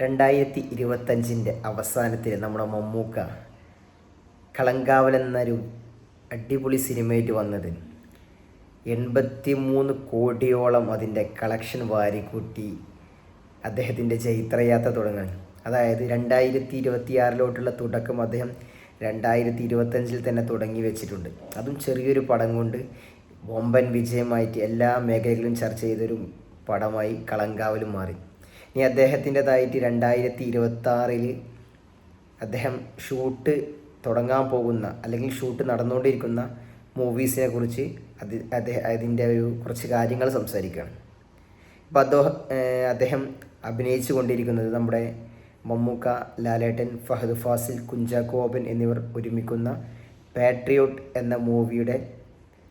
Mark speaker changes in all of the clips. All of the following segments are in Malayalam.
Speaker 1: 2025 അവസാനത്തിൽ നമ്മുടെ മമ്മൂക്ക കളങ്കാവൽ എന്നൊരു അടിപൊളി സിനിമയായിട്ട് വന്നത് 83 കോടിയോളം അതിൻ്റെ കളക്ഷൻ വാരിക്കൂട്ടി അദ്ദേഹത്തിൻ്റെ ചൈത്രയാത്ര തുടങ്ങാൻ. അതായത് 2026 തുടക്കം അദ്ദേഹം 2025 തന്നെ തുടങ്ങി വെച്ചിട്ടുണ്ട്. അതും ചെറിയൊരു പടം കൊണ്ട് വമ്പൻ വിജയമായിട്ട് എല്ലാ മേഖലകളിലും ചർച്ച ചെയ്തൊരു പടമായി കളങ്കാവലും മാറി. ഇനി അദ്ദേഹത്തിൻ്റെതായിട്ട് 2026 അദ്ദേഹം ഷൂട്ട് തുടങ്ങാൻ പോകുന്ന അല്ലെങ്കിൽ ഷൂട്ട് നടന്നുകൊണ്ടിരിക്കുന്ന മൂവീസിനെ കുറിച്ച് അതിൻ്റെ കുറച്ച് കാര്യങ്ങൾ സംസാരിക്കുകയാണ്. ഇപ്പോൾ അദ്ദേഹം അഭിനയിച്ചു കൊണ്ടിരിക്കുന്നത് നമ്മുടെ മമ്മൂക്ക, ലാലേട്ടൻ, ഫഹദ് ഫാസിൽ, കുഞ്ചാക്കോ ബോബൻ എന്നിവർ ഒരുമിക്കുന്ന പാട്രിയോട്ട് എന്ന മൂവിയുടെ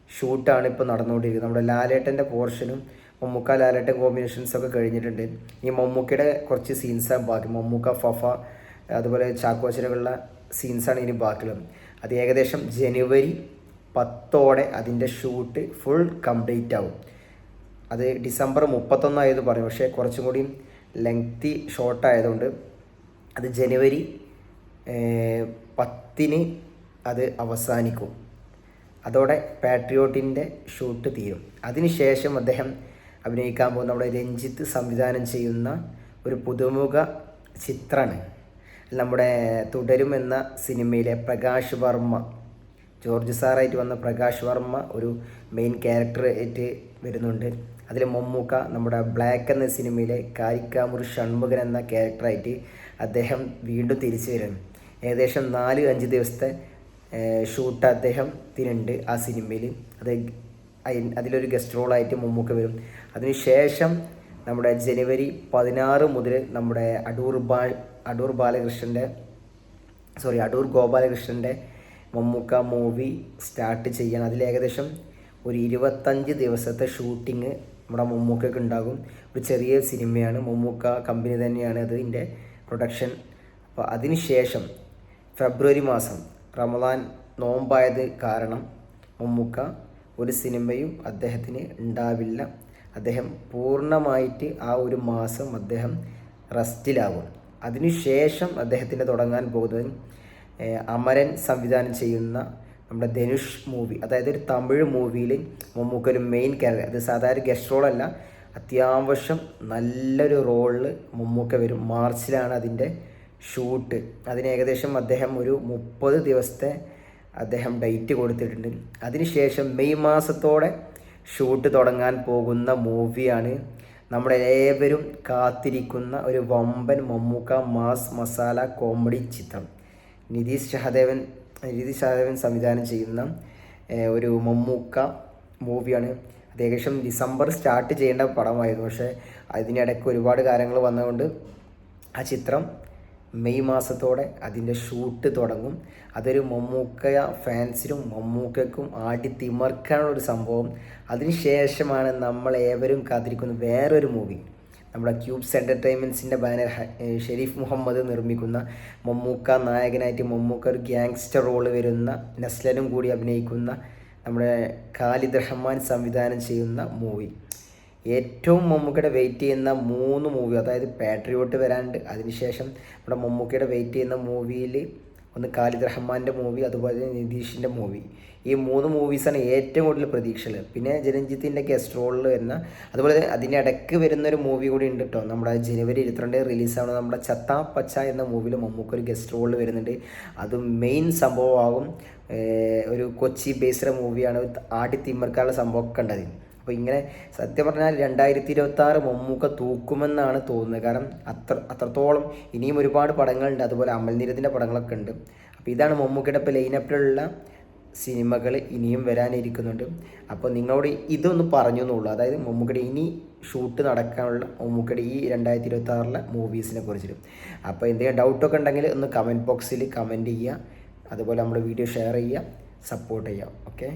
Speaker 1: ഷൂട്ടാണ് ഇപ്പോൾ നടന്നുകൊണ്ടിരിക്കുന്നത്. നമ്മുടെ ലാലേട്ടൻ്റെ പോർഷനും മമ്മൂക്ക ലാലേട്ടൻ കോമ്പിനേഷൻസൊക്കെ കഴിഞ്ഞിട്ടുണ്ട്. ഈ മമ്മൂക്കയുടെ കുറച്ച് സീൻസാണ് ബാക്കി. മമ്മൂക്ക, ഫഫ, അതുപോലെ ചാക്കോച്ചനുള്ള സീൻസാണ് ഇനി ബാക്കിയുള്ളത്. അത് ഏകദേശം ജനുവരി 10 അതിൻ്റെ ഷൂട്ട് ഫുൾ കംപ്ലീറ്റ് ആവും. അത് ഡിസംബർ 31 ആയത് പറയും, പക്ഷേ കുറച്ചും കൂടി ലെങ്തി ഷോർട്ടായതുകൊണ്ട് അത് ജനുവരി 10 അത് അവസാനിക്കും. അതോടെ പാട്രിയോട്ടിൻ്റെ ഷൂട്ട് തീരും. അതിനുശേഷം അദ്ദേഹം അഭിനയിക്കാൻ പോകുന്ന നമ്മുടെ രഞ്ജിത്ത് സംവിധാനം ചെയ്യുന്ന ഒരു പുതുമുഖ ചിത്രമാണ് നമ്മുടെ തുടരും എന്ന സിനിമയിലെ പ്രകാശ് വർമ്മ, ജോർജ് സാറായിട്ട് വന്ന പ്രകാശ് വർമ്മ ഒരു മെയിൻ ക്യാരക്ടറായിട്ട് വരുന്നുണ്ട്. അതിൽ മമ്മൂക്ക നമ്മുടെ ബ്ലാക്ക് എന്ന സിനിമയിലെ കാരിക്കാമൂർ ഷൺമുഖൻ എന്ന ക്യാരക്ടറായിട്ട് അദ്ദേഹം വീണ്ടും തിരിച്ചു വരും. ഏകദേശം 4-5 ദിവസത്തെ ഷൂട്ട് അദ്ദേഹത്തിനുണ്ട് ആ സിനിമയിൽ. അതിലൊരു ഗസ്റ്റ് റോളായിട്ട് മമ്മൂക്ക വരും. അതിനുശേഷം നമ്മുടെ ജനുവരി 16 മുതൽ നമ്മുടെ അടൂർ ഗോപാലകൃഷ്ണൻ്റെ മമ്മൂക്ക മൂവി സ്റ്റാർട്ട് ചെയ്യണം. അതിൽ ഏകദേശം ഒരു 25 ദിവസത്തെ ഷൂട്ടിങ് നമ്മുടെ മമ്മൂക്കയ്ക്ക് ഉണ്ടാകും. ഒരു ചെറിയ സിനിമയാണ്, മമ്മൂക്ക കമ്പനി തന്നെയാണ് അതിൻ്റെ പ്രൊഡക്ഷൻ. അപ്പോൾ അതിനുശേഷം ഫെബ്രുവരി മാസം റമദാൻ നോമ്പായത് കാരണം മമ്മൂക്ക ഒരു സിനിമയും അദ്ദേഹത്തിന് ഉണ്ടാവില്ല. അദ്ദേഹം പൂർണ്ണമായിട്ട് ആ ഒരു മാസം അദ്ദേഹം റെസ്റ്റിലാകും. അതിനുശേഷം അദ്ദേഹത്തിന് തുടങ്ങാൻ പോകുന്നത് അമരൻ സംവിധാനം ചെയ്യുന്ന നമ്മുടെ ധനുഷ് മൂവി, അതായത് ഒരു തമിഴ് മൂവിയിൽ മമ്മൂക്ക ഒരു മെയിൻ ക്യാരക്ടർ. അത് സാധാരണ ഗസ്റ്റ് റോളല്ല, അത്യാവശ്യം നല്ലൊരു റോളിൽ മമ്മൂക്ക വരും. മാർച്ചിലാണ് അതിൻ്റെ ഷൂട്ട്. അതിന് ഏകദേശം അദ്ദേഹം ഒരു 30 ദിവസത്തെ അദ്ദേഹം ഡേറ്റ് കൊടുത്തിട്ടുണ്ട്. അതിനുശേഷം മെയ് മാസത്തോടെ ഷൂട്ട് തുടങ്ങാൻ പോകുന്ന മൂവിയാണ് നമ്മുടെ ഏവരും കാത്തിരിക്കുന്ന ഒരു വമ്പൻ മമ്മൂക്ക മാസ് മസാല കോമഡി ചിത്രം. നിതീഷ് സഹദേവൻ സംവിധാനം ചെയ്യുന്ന ഒരു മമ്മൂക്ക മൂവിയാണ്. അത് ഏകദേശം ഡിസംബർ സ്റ്റാർട്ട് ചെയ്യേണ്ട പടമായിരുന്നു, പക്ഷേ അതിനിടയ്ക്ക് ഒരുപാട് കാര്യങ്ങൾ വന്നതുകൊണ്ട് ആ ചിത്രം മെയ് മാസത്തോടെ അതിൻ്റെ ഷൂട്ട് തുടങ്ങും. അതൊരു മമ്മൂക്ക ഫാൻസിനും മമ്മൂക്കയ്ക്കും ആടിത്തിമർക്കാനുള്ളൊരു സംഭവം. അതിനുശേഷമാണ് നമ്മൾ ഏവരും കാത്തിരിക്കുന്ന വേറൊരു മൂവി, നമ്മുടെ ക്യൂബ്സ് എൻ്റർടൈൻമെൻറ്റ്സിൻ്റെ ബാനർ ഷെരീഫ് മുഹമ്മദ് നിർമ്മിക്കുന്ന, മമ്മൂക്ക നായകനായിട്ട് മമ്മൂക്ക ഒരു ഗ്യാങ്സ്റ്റർ റോള് വരുന്ന, നസ്ലനും കൂടി അഭിനയിക്കുന്ന നമ്മുടെ ഖാലിദ് റഹ്മാൻ സംവിധാനം ചെയ്യുന്ന മൂവി. ഏറ്റവും മമ്മൂക്കയുടെ വെയിറ്റ് ചെയ്യുന്ന 3 മൂവി, അതായത് പാട്രിയോട്ട് വരാനുണ്ട്. അതിനുശേഷം നമ്മുടെ മമ്മൂക്കയുടെ വെയിറ്റ് ചെയ്യുന്ന മൂവിയിൽ ഒന്ന് ഖാലിദ് റഹ്മാൻ്റെ മൂവി, അതുപോലെ നിതീഷിൻ്റെ മൂവി. ഈ 3 മൂവീസാണ് ഏറ്റവും കൂടുതൽ പ്രതീക്ഷയുള്ളത്. പിന്നെ രഞ്ജിത്തിൻ്റെ ഗസ്റ്റ് റോളിൽ വരുന്ന, അതുപോലെ അതിനിടയ്ക്ക് വരുന്നൊരു മൂവി കൂടി ഉണ്ട് കേട്ടോ. നമ്മുടെ ജനുവരി 22 റിലീസാണ് നമ്മുടെ ചത്താ പച്ച എന്ന മൂവിയിൽ മമ്മൂക്ക ഒരു ഗസ്റ്റ് റോളിൽ വരുന്നുണ്ട്. അത് മെയിൻ സംഭവമാകും. ഒരു കൊച്ചി ബേസ്ഡ് മൂവിയാണ്. ആടിത്തിമർക്കാനുള്ള സംഭവമൊക്കെ ഉണ്ടത്. അപ്പോൾ ഇങ്ങനെ സത്യം പറഞ്ഞാൽ 2026 മമ്മൂക്ക തൂക്കുമെന്നാണ് തോന്നുന്നത്. കാരണം അത്രത്തോളം ഇനിയും ഒരുപാട് പടങ്ങളുണ്ട്. അതുപോലെ അമൽനീരത്തിൻ്റെ പടങ്ങളൊക്കെ ഉണ്ട്. അപ്പോൾ ഇതാണ് മമ്മൂക്കയുടെ ഇപ്പോൾ ലൈനപ്പിലുള്ള സിനിമകൾ ഇനിയും വരാനിരിക്കുന്നുണ്ട്. അപ്പോൾ നിങ്ങളോട് ഇതൊന്ന് പറഞ്ഞു എന്നുള്ളൂ, അതായത് മമ്മൂക്കയുടെ ഇനി ഷൂട്ട് നടക്കാനുള്ള മമ്മൂക്കയുടെ ഈ 2026 മൂവീസിനെ കുറിച്ചിട്ട്. അപ്പോൾ എന്തെങ്കിലും ഡൗട്ടൊക്കെ ഉണ്ടെങ്കിൽ ഒന്ന് കമൻറ്റ് ബോക്സിൽ കമൻറ്റ് ചെയ്യുക. അതുപോലെ നമ്മുടെ വീഡിയോ ഷെയർ ചെയ്യുക, സപ്പോർട്ട് ചെയ്യുക. ഓക്കെ.